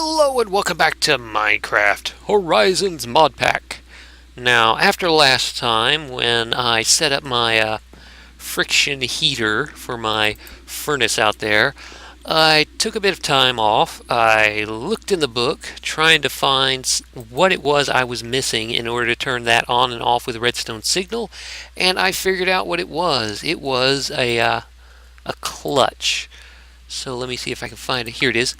Hello and welcome back to Minecraft Horizons modpack. Now, after last time when I set up my friction heater for my furnace out there, I took a bit of time off. I looked in the book trying to find what it was I was missing in order to turn that on and off with a redstone signal, and I figured out what it was. It was a clutch. So let me see if I can find it. Here it is.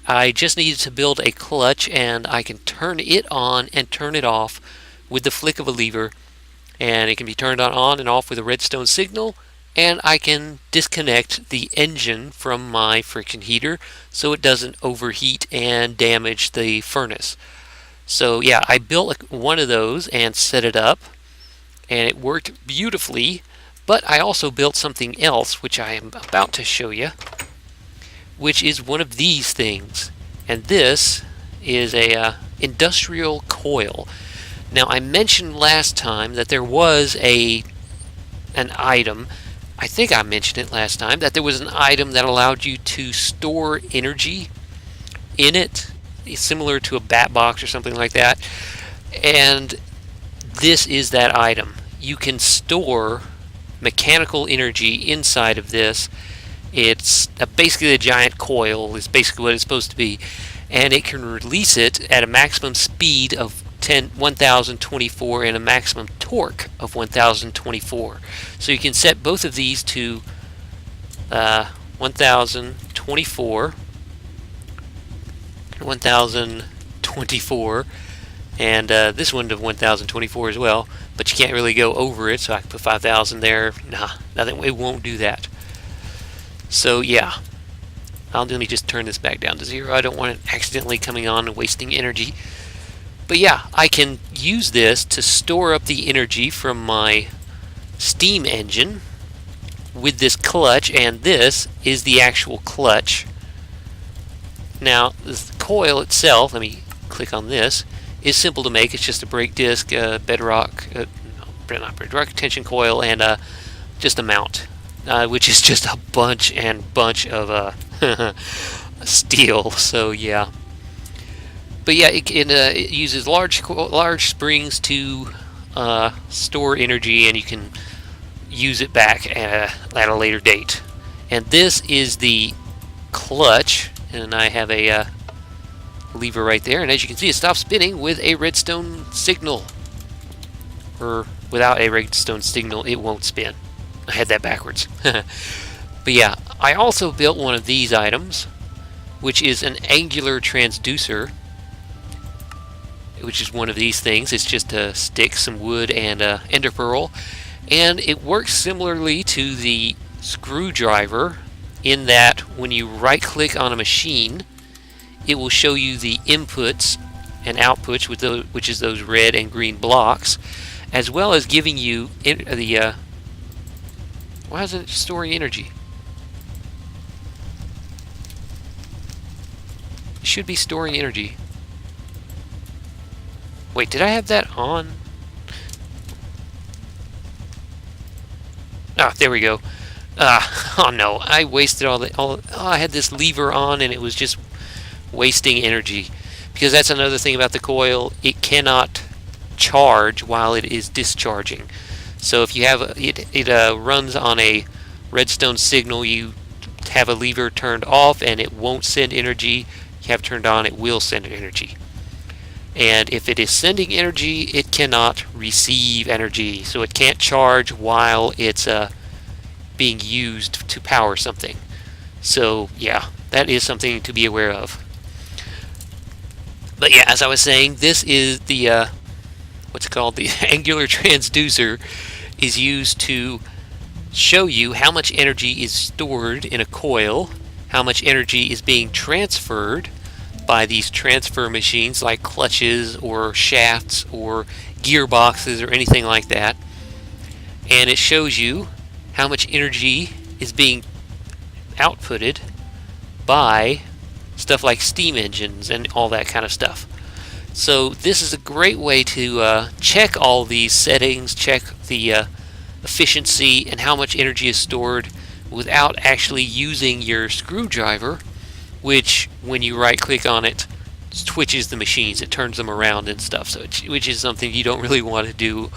I just needed to build a clutch, and I can turn it on and turn it off with the flick of a lever, and it can be turned on and off with a redstone signal, and I can disconnect the engine from my friction heater so it doesn't overheat and damage the furnace. So yeah, I built one of those and set it up, and it worked beautifully, but I also built something else which I am about to show you, which is one of these things, and this is a industrial coil. Now, I mentioned last time that there was an item. I think I mentioned it last time that there was an item that allowed you to store energy in it, similar to a bat box or something like that. And this is that item. You can store mechanical energy inside of this. It's basically a giant coil is basically what it's supposed to be, and it can release it at a maximum speed of 1024 and a maximum torque of 1024. So you can set both of these to 1024, and this one to 1024 as well, but you can't really go over it, so I can put 5000 there. Nah, nothing, it won't do that. So yeah, let me just turn this back down to 0. I don't want it accidentally coming on and wasting energy. But yeah, I can use this to store up the energy from my steam engine with this clutch, and this is the actual clutch. Now, the coil itself, let me click on this, is simple to make. It's just a brake disc, bedrock, not bedrock, tension coil, and just a mount. Which is just a bunch of steel. So yeah, but yeah, it uses large springs to store energy, and you can use it back at a later date. And this is the clutch, and I have a lever right there, and as you can see, it stops spinning with a redstone signal, or without a redstone signal it won't spin. I had that backwards. But yeah, I also built one of these items, which is an angular transducer, which is one of these things. It's just a stick, some wood, and ender pearl, and it works similarly to the screwdriver in that when you right click on a machine, it will show you the inputs and outputs, which is those red and green blocks, as well as giving you the why isn't it storing energy? It should be storing energy. Wait, did I have that on? Ah, there we go. Oh no, I wasted I had this lever on, and it was just wasting energy. Because that's another thing about the coil. It cannot charge while it is discharging. So if you have it runs on a redstone signal, you have a lever turned off and it won't send energy. You have it turned on, it will send energy. And if it is sending energy, it cannot receive energy. So it can't charge while it's being used to power something. So yeah, that is something to be aware of. But yeah, as I was saying, this is the what's it called? The angular transducer is used to show you how much energy is stored in a coil, how much energy is being transferred by these transfer machines like clutches or shafts or gearboxes or anything like that. And it shows you how much energy is being outputted by stuff like steam engines and all that kind of stuff. So this is a great way to check all these settings, check the efficiency and how much energy is stored without actually using your screwdriver, which when you right click on it twitches the machines. It turns them around and stuff. So which is something you don't really want to do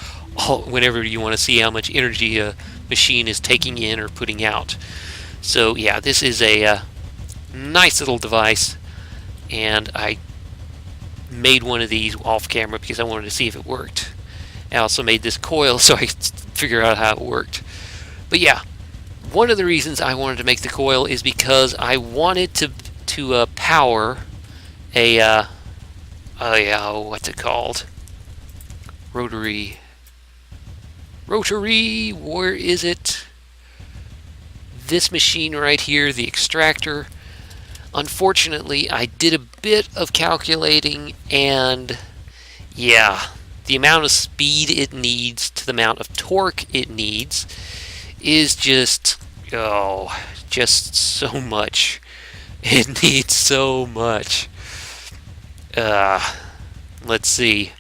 whenever you want to see how much energy a machine is taking in or putting out. So yeah, this is a nice little device, and I made one of these off camera because I wanted to see if it worked. I also made this coil so I could figure out how it worked. But yeah, one of the reasons I wanted to make the coil is because I wanted to power a what's it called? Rotary. Where is it? This machine right here, the extractor. Unfortunately, I did a bit of calculating, and yeah, the amount of speed it needs to the amount of torque it needs is just so much. It needs so much. Let's see.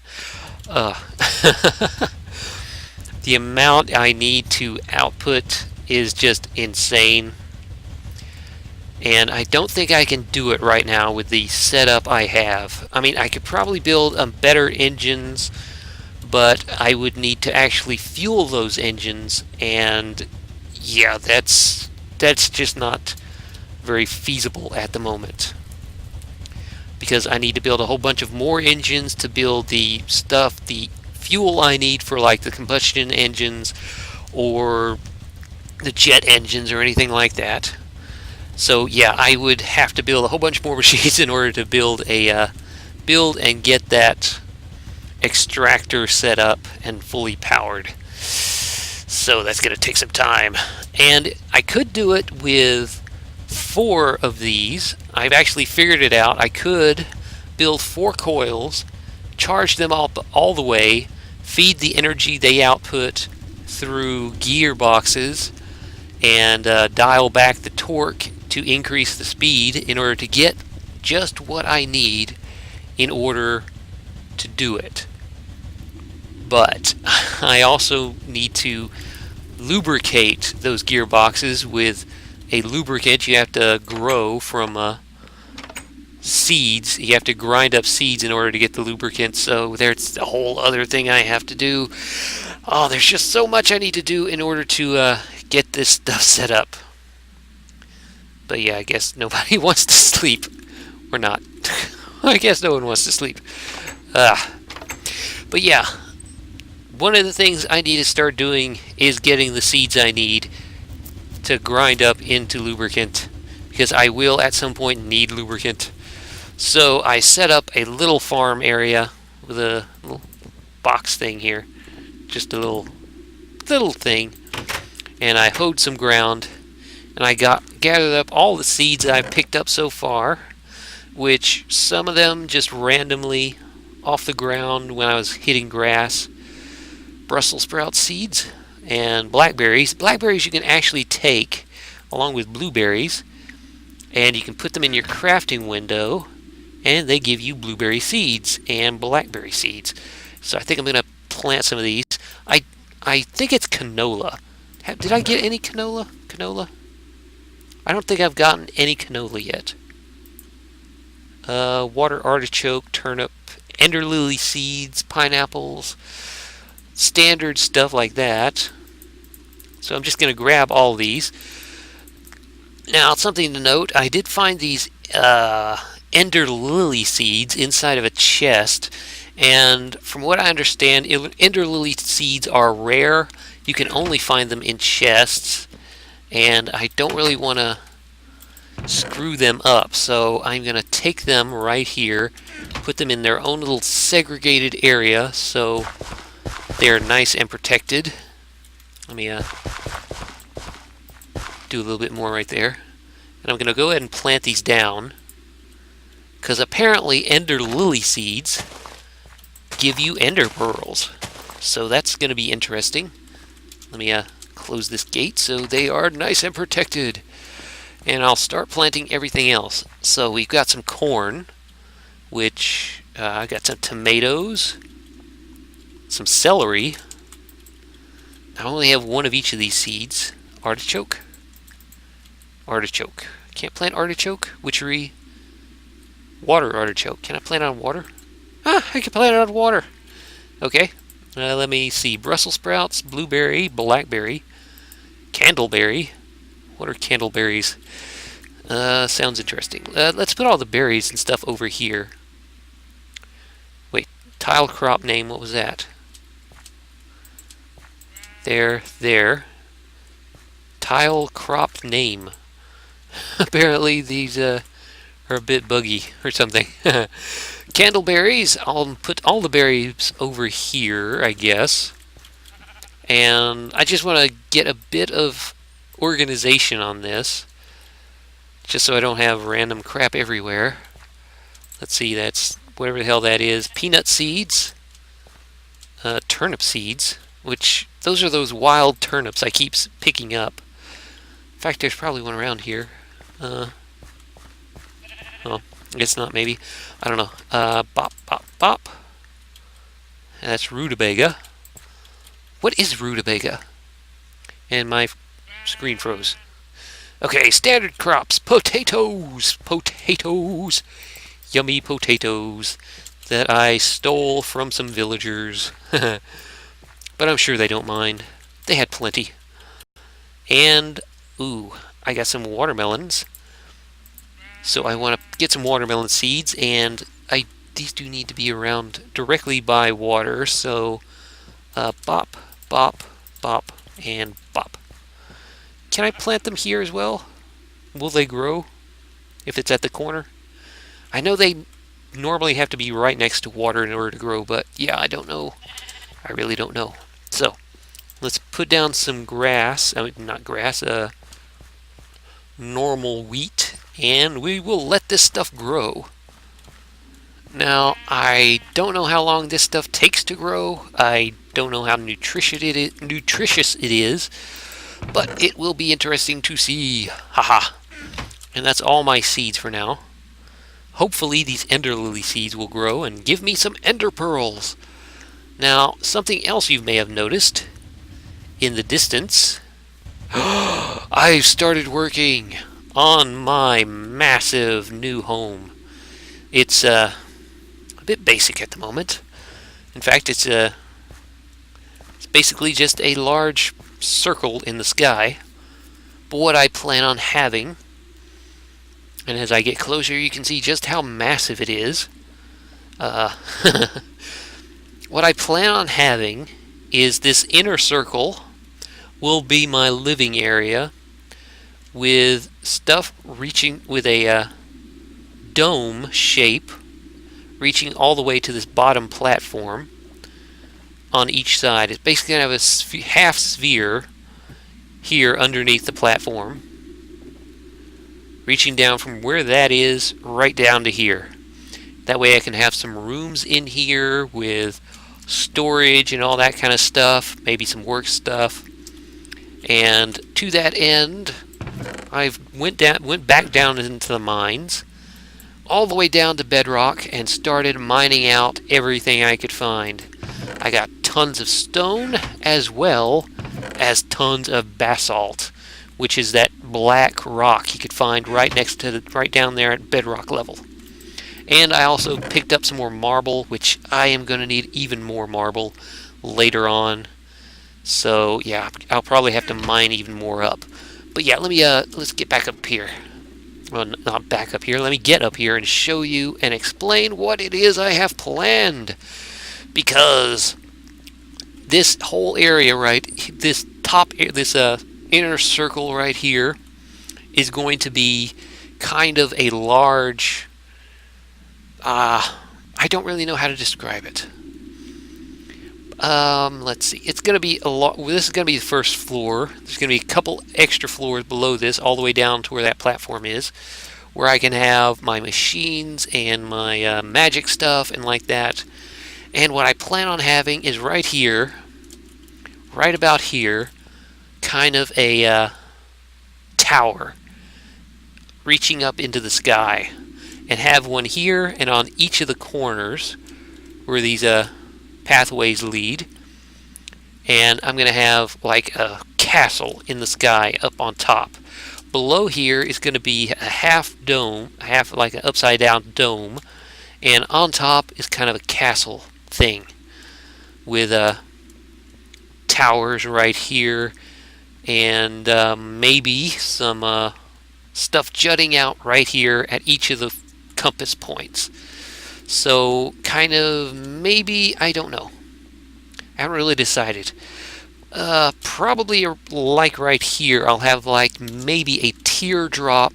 The amount I need to output is just insane. And I don't think I can do it right now with the setup I have. I mean, I could probably build better engines, but I would need to actually fuel those engines, and yeah, that's just not very feasible at the moment. Because I need to build a whole bunch of more engines to build the fuel I need for like the combustion engines or the jet engines or anything like that. So yeah, I would have to build a whole bunch more machines in order to build and get that extractor set up and fully powered. So that's going to take some time. And I could do it with 4 of these. I've actually figured it out. I could build 4 coils, charge them all the way, feed the energy they output through gearboxes, and dial back the torque to increase the speed in order to get just what I need in order to do it. But I also need to lubricate those gearboxes with a lubricant you have to grow from seeds. You have to grind up seeds in order to get the lubricant, so there's a whole other thing I have to do. Oh, there's just so much I need to do in order to get this stuff set up. But yeah, I guess nobody wants to sleep. Or not. I guess no one wants to sleep. But yeah, one of the things I need to start doing is getting the seeds I need to grind up into lubricant, because I will at some point need lubricant. So I set up a little farm area with a little box thing here. Just a little thing. And I hoed some ground. And I gathered up all the seeds I've picked up so far, which some of them just randomly off the ground when I was hitting grass. Brussels sprout seeds and blackberries. Blackberries you can actually take along with blueberries, and you can put them in your crafting window, and they give you blueberry seeds and blackberry seeds. So I think I'm going to plant some of these. I think it's canola. Did I get any canola? I don't think I've gotten any canola yet. Water artichoke, turnip, ender lily seeds, pineapples, standard stuff like that. So I'm just going to grab all these. Now, something to note, I did find these ender lily seeds inside of a chest, and from what I understand, ender lily seeds are rare. You can only find them in chests, and I don't really want to screw them up, so I'm going to take them right here, put them in their own little segregated area so they're nice and protected. Let me do a little bit more right there. And I'm going to go ahead and plant these down, because apparently ender lily seeds give you ender pearls. So that's going to be interesting. Let me close this gate so they are nice and protected. And I'll start planting everything else. So we've got some corn, which I got some tomatoes, some celery. I only have one of each of these seeds. Artichoke. Can't plant artichoke. Witchery. Water artichoke. Can I plant on water? Ah, I can plant it on water. Okay. Let me see. Brussels sprouts, blueberry, blackberry, candleberry. What are candleberries? Sounds interesting. Let's put all the berries and stuff over here. Wait, tile crop name, what was that? There. Tile crop name. Apparently these are a bit buggy or something. Candleberries, I'll put all the berries over here, I guess. And I just want to get a bit of organization on this, just so I don't have random crap everywhere. Let's see, that's whatever the hell that is. Peanut seeds, turnip seeds, which those are those wild turnips I keep picking up. In fact, there's probably one around here. Oh, I guess not, maybe. I don't know. Bop. And that's rutabaga. What is rutabaga? And my screen froze. Okay, standard crops. Potatoes. Yummy potatoes that I stole from some villagers. But I'm sure they don't mind. They had plenty. And, ooh, I got some watermelons. So I want to get some watermelon seeds, and these do need to be around directly by water, so bop, and bop. Can I plant them here as well? Will they grow if it's at the corner? I know they normally have to be right next to water in order to grow, but yeah, I don't know. I really don't know. So let's put down some grass. I mean, not grass, normal wheat, and we will let this stuff grow. Now, I don't know how long this stuff takes to grow. I don't know how nutritious it is, but it will be interesting to see. Haha. And that's all my seeds for now. Hopefully these ender lily seeds will grow and give me some ender pearls. Now, something else you may have noticed in the distance. I've started working on my massive new home. It's a bit basic at the moment. In fact, it's basically just a large circle in the sky. But what I plan on having, and as I get closer you can see just how massive it is. What I plan on having is this inner circle will be my living area, with stuff reaching with a dome shape reaching all the way to this bottom platform on each side. It's basically going to have a half sphere here underneath the platform, reaching down from where that is right down to here. That way I can have some rooms in here with storage and all that kind of stuff, maybe some work stuff. And to that end, I've went back down into the mines, all the way down to bedrock, and started mining out everything I could find. I got tons of stone as well as tons of basalt, which is that black rock you could find right down there at bedrock level. And I also picked up some more marble, which I am going to need even more marble later on. So yeah, I'll probably have to mine even more up. But yeah, let's get back up here. Well, not back up here. Let me get up here and show you and explain what it is I have planned. Because this whole area, right, this inner circle right here is going to be kind of a large, I don't really know how to describe it. Let's see. It's going to be a lot. This is going to be the first floor. There's going to be a couple extra floors below this, all the way down to where that platform is, where I can have my machines and my magic stuff and like that. And what I plan on having is right here, right about here, kind of a tower reaching up into the sky, and have one here and on each of the corners where these pathways lead. And I'm going to have like a castle in the sky up on top. below here is going to be a half dome, half like an upside down dome, and on top is kind of a castle thing with towers right here, and maybe some stuff jutting out right here at each of the compass points. So kind of maybe, I don't know. I haven't really decided. Probably like right here, I'll have like maybe a teardrop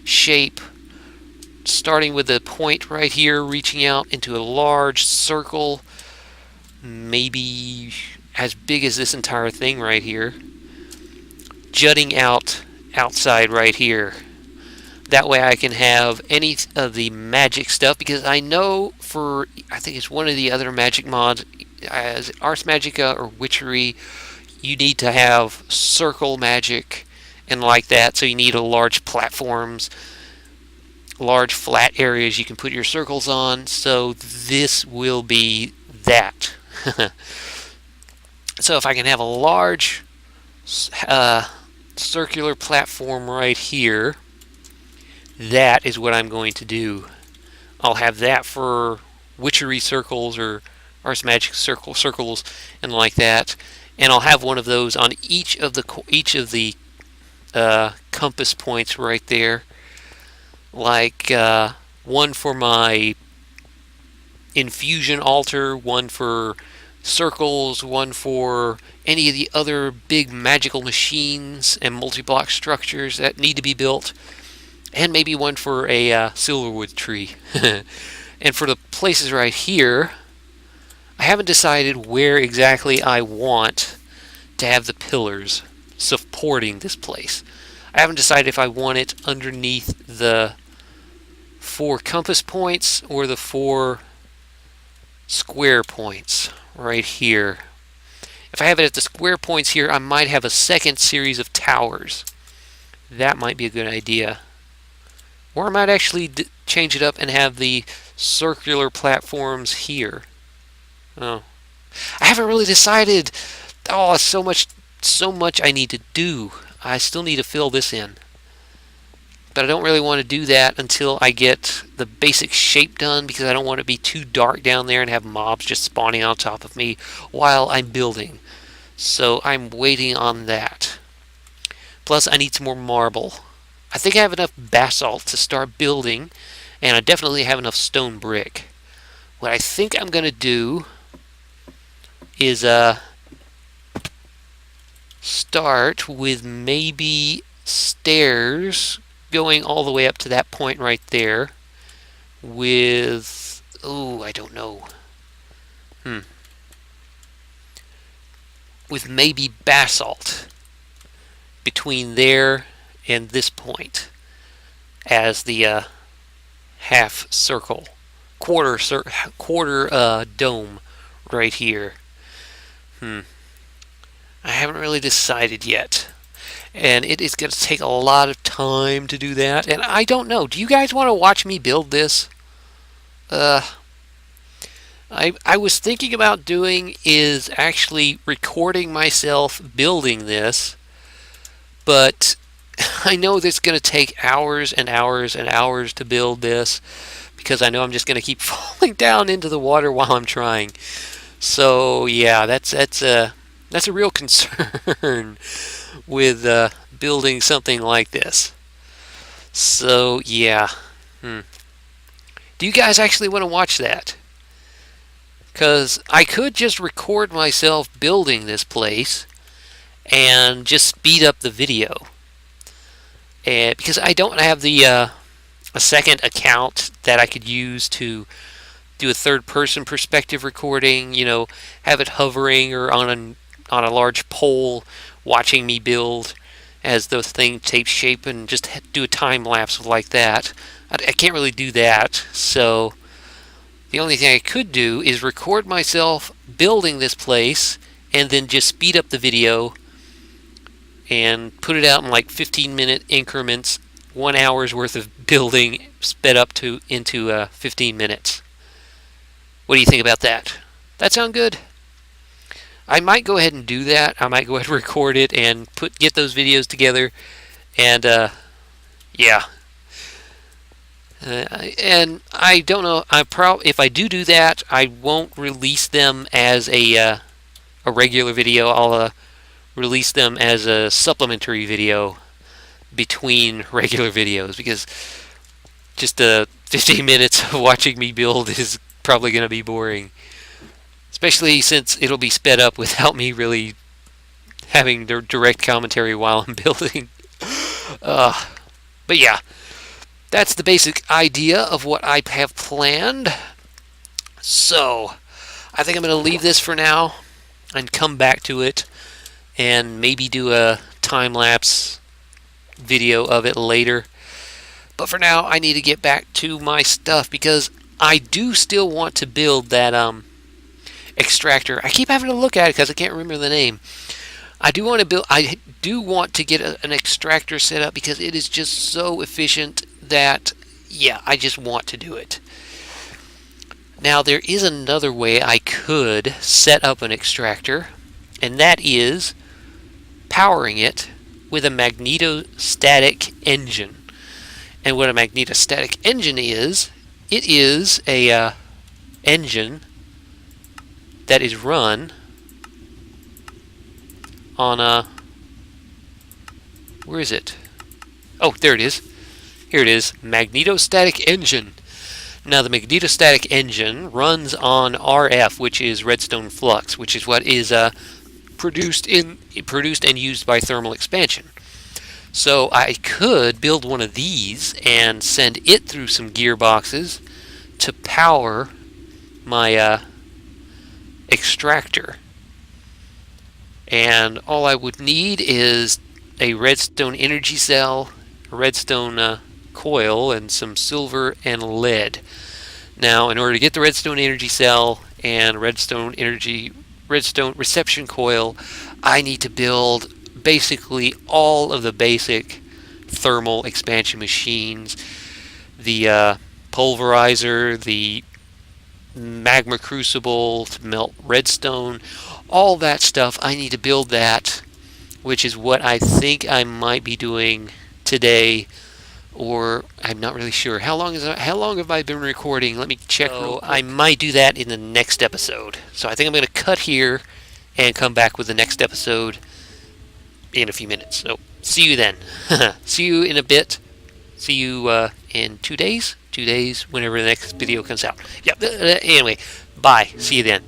shape starting with the point right here, reaching out into a large circle, maybe as big as this entire thing right here, jutting out outside right here. That way I can have any of the magic stuff, because I know for, I think it's one of the other magic mods, as Ars Magica or Witchery, you need to have circle magic and like that, so you need a large platforms, large flat areas you can put your circles on, so this will be that. So if I can have a large circular platform right here, that is what I'm going to do. I'll have that for witchery circles or Ars Magic circles and like that, and I'll have one of those on each of the compass points right there, like one for my infusion altar, one for circles, one for any of the other big magical machines and multi-block structures that need to be built, and maybe one for a silverwood tree. And for the places right here, I haven't decided where exactly I want to have the pillars supporting this place. I haven't decided if I want it underneath the 4 compass points or the 4 square points right here. If I have it at the square points here, I might have a second series of towers. That might be a good idea. Or I might actually change it up and have the circular platforms here. Oh, I haven't really decided. Oh, so much I need to do. I still need to fill this in. But I don't really want to do that until I get the basic shape done, because I don't want it to be too dark down there and have mobs just spawning on top of me while I'm building. So I'm waiting on that. Plus, I need some more marble. I think I have enough basalt to start building, and I definitely have enough stone brick. What I think I'm going to do is start with maybe stairs going all the way up to that point right there with, oh, I don't know. With maybe basalt between there and this point as the half circle, quarter dome right here. I haven't really decided yet, and it is going to take a lot of time to do that, and I don't know. Do you guys want to watch me build this? I was thinking about doing is actually recording myself building this, but I know that's going to take hours and hours and hours to build this, because I know I'm just going to keep falling down into the water while I'm trying. So yeah, that's a real concern with building something like this. So yeah, do you guys actually want to watch that? Because I could just record myself building this place and just speed up the video. And because I don't have the a second account that I could use to do a third-person perspective recording, you know, have it hovering or on a large pole watching me build as the thing takes shape, and just do a time lapse like that. I can't really do that, so the only thing I could do is record myself building this place and then just speed up the video and put it out in like 15-minute increments, 1 hour's worth of building sped up into 15 minutes. What do you think about that? That sound good? I might go ahead and do that. I might go ahead and record it and get those videos together And yeah. And I don't know. If I do that, I won't release them as a regular video. I'll release them as a supplementary video between regular videos, because just 15 minutes of watching me build is probably going to be boring, especially since it'll be sped up without me really having direct commentary while I'm building. But yeah, that's the basic idea of what I have planned. So I think I'm going to leave this for now and come back to it and maybe do a time-lapse video of it later. But for now, I need to get back to my stuff, because I do still want to build that extractor. I keep having to look at it because I can't remember the name. I do want to get an extractor set up, because it is just so efficient that, yeah, I just want to do it. Now, there is another way I could set up an extractor, and that is powering it with a magnetostatic engine. And what a magnetostatic engine is, it is a engine that is run on a... Where is it? Oh, there it is. Here it is, magnetostatic engine. Now, the magnetostatic engine runs on RF, which is redstone flux, which is what is produced and used by thermal expansion. So I could build one of these and send it through some gearboxes to power my extractor. And all I would need is a redstone energy cell, a redstone coil, and some silver and lead. Now, in order to get the redstone energy cell and redstone reception coil, I need to build basically all of the basic thermal expansion machines, the pulverizer, the magma crucible to melt redstone, all that stuff. I need to build that, which is what I think I might be doing today, or I'm not really sure. How long have I been recording? Let me check. So I might do that in the next episode. So I think I'm going to cut here and come back with the next episode in a few minutes. So see you then. See you in a bit. See you in 2 days. 2 days, whenever the next video comes out. Yeah. Anyway, bye. See you then.